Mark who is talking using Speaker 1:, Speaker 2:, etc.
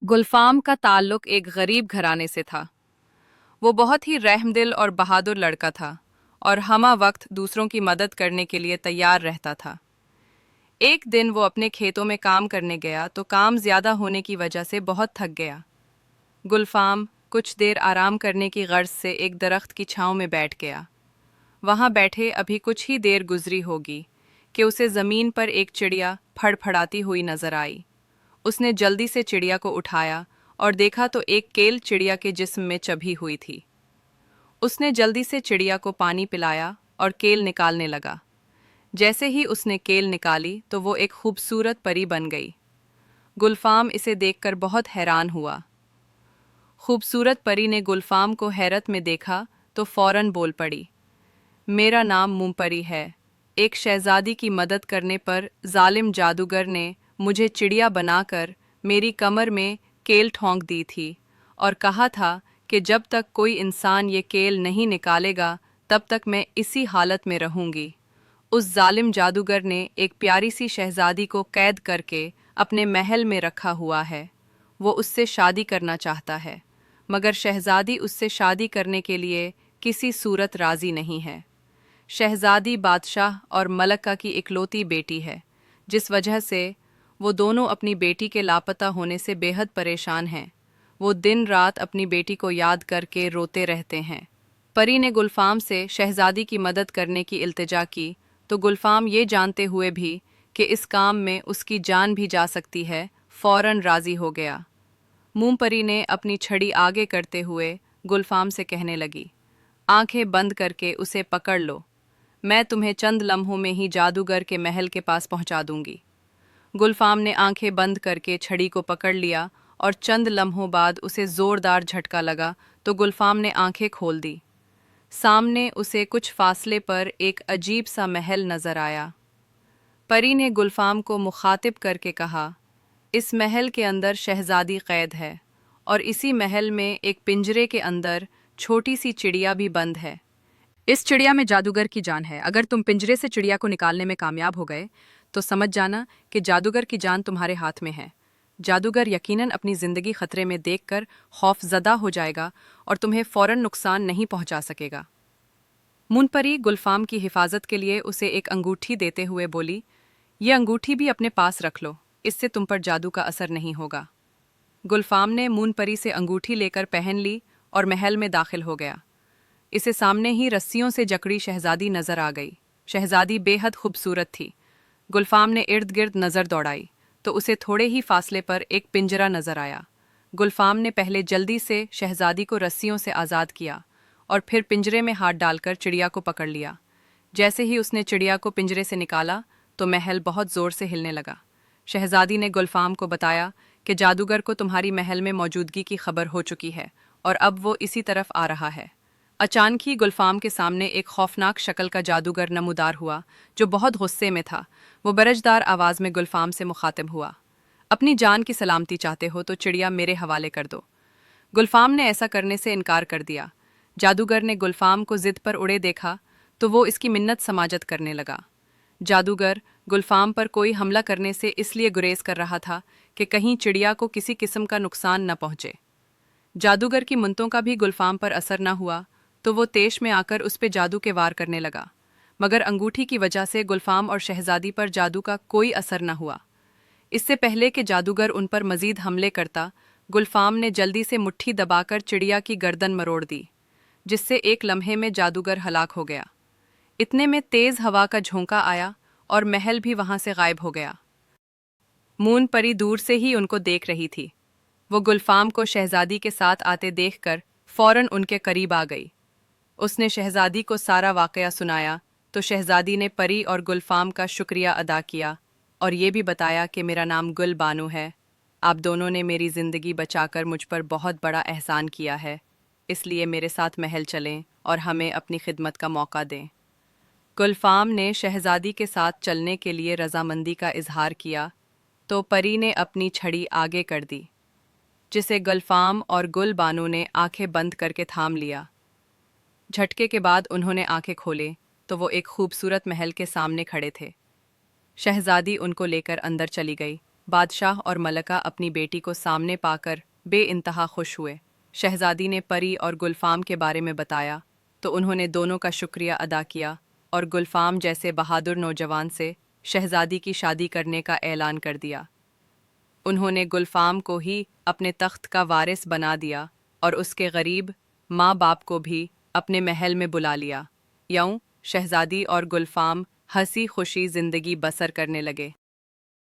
Speaker 1: गुलफाम का ताल्लुक एक गरीब घराने से था। वो बहुत ही रहमदिल और बहादुर लड़का था और हमा वक्त दूसरों की मदद करने के लिए तैयार रहता था। एक दिन वो अपने खेतों में काम करने गया तो काम ज़्यादा होने की वजह से बहुत थक गया। गुलफाम कुछ देर आराम करने की गर्ज से एक दरख्त की छांव में बैठ गया। वहाँ बैठे अभी कुछ ही देर गुजरी होगी कि उसे ज़मीन पर एक चिड़िया फड़फड़ाती हुई नजर आई। उसने जल्दी से चिड़िया को उठाया और देखा तो एक केल चिड़िया के जिस्म में चबी हुई थी। उसने जल्दी से चिड़िया को पानी पिलाया और केल निकालने लगा। जैसे ही उसने केल निकाली तो वो एक खूबसूरत परी बन गई। गुलफाम इसे देखकर बहुत हैरान हुआ। खूबसूरत परी ने गुलफाम को हैरत में देखा तो फौरन बोल पड़ी, मेरा नाम मुमपरी है। एक शहजादी की मदद करने पर जालिम जादूगर ने मुझे चिड़िया बनाकर मेरी कमर में केल ठोंक दी थी और कहा था कि जब तक कोई इंसान ये केल नहीं निकालेगा तब तक मैं इसी हालत में रहूंगी। उस जालिम जादूगर ने एक प्यारी सी शहजादी को कैद करके अपने महल में रखा हुआ है। वो उससे शादी करना चाहता है, मगर शहजादी उससे शादी करने के लिए किसी सूरत राज़ी नहीं है। शहजादी बादशाह और मलका की इकलौती बेटी है, जिस वजह से वो दोनों अपनी बेटी के लापता होने से बेहद परेशान हैं। वो दिन रात अपनी बेटी को याद करके रोते रहते हैं। परी ने गुलफाम से शहजादी की मदद करने की इल्तिजा की तो गुलफाम ये जानते हुए भी कि इस काम में उसकी जान भी जा सकती है, फौरन राज़ी हो गया। मूमपरी ने अपनी छड़ी आगे करते हुए गुलफाम से कहने लगी, आंखें बंद करके उसे पकड़ लो, मैं तुम्हें चंद लम्हों में ही जादूगर के महल के पास पहुंचा दूंगी। गुलफाम ने आंखें बंद करके छड़ी को पकड़ लिया और चंद लम्हों बाद उसे ज़ोरदार झटका लगा तो गुलफाम ने आंखें खोल दी। सामने उसे कुछ फासले पर एक अजीब सा महल नजर आया। परी ने गुलफाम को मुखातिब करके कहा, इस महल के अंदर शहजादी कैद है और इसी महल में एक पिंजरे के अंदर छोटी सी चिड़िया भी बंद है। इस चिड़िया में जादूगर की जान है। अगर तुम पिंजरे से चिड़िया को निकालने में कामयाब हो गए तो समझ जाना कि जादूगर की जान तुम्हारे हाथ में है। जादूगर यकीनन अपनी ज़िंदगी खतरे में देखकर खौफजदा हो जाएगा और तुम्हें फ़ौरन नुकसान नहीं पहुंचा सकेगा। मुनपरी गुलफाम की हिफाजत के लिए उसे एक अंगूठी देते हुए बोली, ये अंगूठी भी अपने पास रख लो, इससे तुम पर जादू का असर नहीं होगा। गुलफाम ने मुनपरी से अंगूठी लेकर पहन ली और महल में दाखिल हो गया। इसे सामने ही रस्सियों से जकड़ी शहजादी नजर आ गई। शहजादी बेहद खूबसूरत थी। गुलफाम ने इर्द गिर्द नज़र दौड़ाई तो उसे थोड़े ही फासले पर एक पिंजरा नजर आया। गुलफाम ने पहले जल्दी से शहजादी को रस्सियों से आज़ाद किया और फिर पिंजरे में हाथ डालकर चिड़िया को पकड़ लिया। जैसे ही उसने चिड़िया को पिंजरे से निकाला तो महल बहुत ज़ोर से हिलने लगा। शहजादी ने गुलफाम को बताया कि जादूगर को तुम्हारी महल में मौजूदगी की खबर हो चुकी है और अब वो इसी तरफ आ रहा है। अचानक ही गुलफाम के सामने एक खौफनाक शक्ल का जादूगर नमूदार हुआ जो बहुत गुस्से में था। वो बरजदार आवाज़ में गुलफाम से मुखातिब हुआ, अपनी जान की सलामती चाहते हो तो चिड़िया मेरे हवाले कर दो। गुलफाम ने ऐसा करने से इनकार कर दिया। जादूगर ने गुलफाम को ज़िद पर उड़े देखा तो वो इसकी मिन्नत समाजत करने लगा। जादूगर गुलफाम पर कोई हमला करने से इसलिए गुरेज कर रहा था कि कहीं चिड़िया को किसी किस्म का नुकसान न पहुंचे। जादूगर की मिन्नतों का भी गुलफाम पर असर न हुआ तो वो तेश में आकर उस पे जादू के वार करने लगा, मगर अंगूठी की वजह से गुलफाम और शहजादी पर जादू का कोई असर न हुआ। इससे पहले कि जादूगर उन पर मजीद हमले करता, गुलफाम ने जल्दी से मुट्ठी दबाकर चिड़िया की गर्दन मरोड़ दी, जिससे एक लम्हे में जादूगर हलाक हो गया। इतने में तेज़ हवा का झोंका आया और महल भी वहां से गायब हो गया। मून परी दूर से ही उनको देख रही थी। वो गुलफाम को शहजादी के साथ आते देखकर फौरन उनके करीब आ गई। उसने शहजादी को सारा वाकया सुनाया तो शहजादी ने परी और गुलफाम का शुक्रिया अदा किया और ये भी बताया कि मेरा नाम गुल बानो है। आप दोनों ने मेरी ज़िंदगी बचाकर मुझ पर बहुत बड़ा एहसान किया है, इसलिए मेरे साथ महल चलें और हमें अपनी खिदमत का मौका दें। गुलफाम ने शहजादी के साथ चलने के लिए रजामंदी का इजहार किया तो परी ने अपनी छड़ी आगे कर दी, जिसे गुलफाम और गुल बानो ने आंखें बंद करके थाम लिया। झटके के बाद उन्होंने आंखें खोले तो वो एक खूबसूरत महल के सामने खड़े थे। शहजादी उनको लेकर अंदर चली गई बादशाह और मलका अपनी बेटी को सामने पाकर बेइंतहा खुश हुए। शहजादी ने परी और गुलफाम के बारे में बताया तो उन्होंने दोनों का शुक्रिया अदा किया और गुलफाम जैसे बहादुर नौजवान से शहजादी की शादी करने का ऐलान कर दिया। उन्होंने गुलफाम को ही अपने तख्त का वारिस बना दिया और उसके गरीब माँ बाप को भी अपने महल में बुला लिया। यूं शहजादी और गुलफाम हंसी खुशी जिंदगी बसर करने लगे।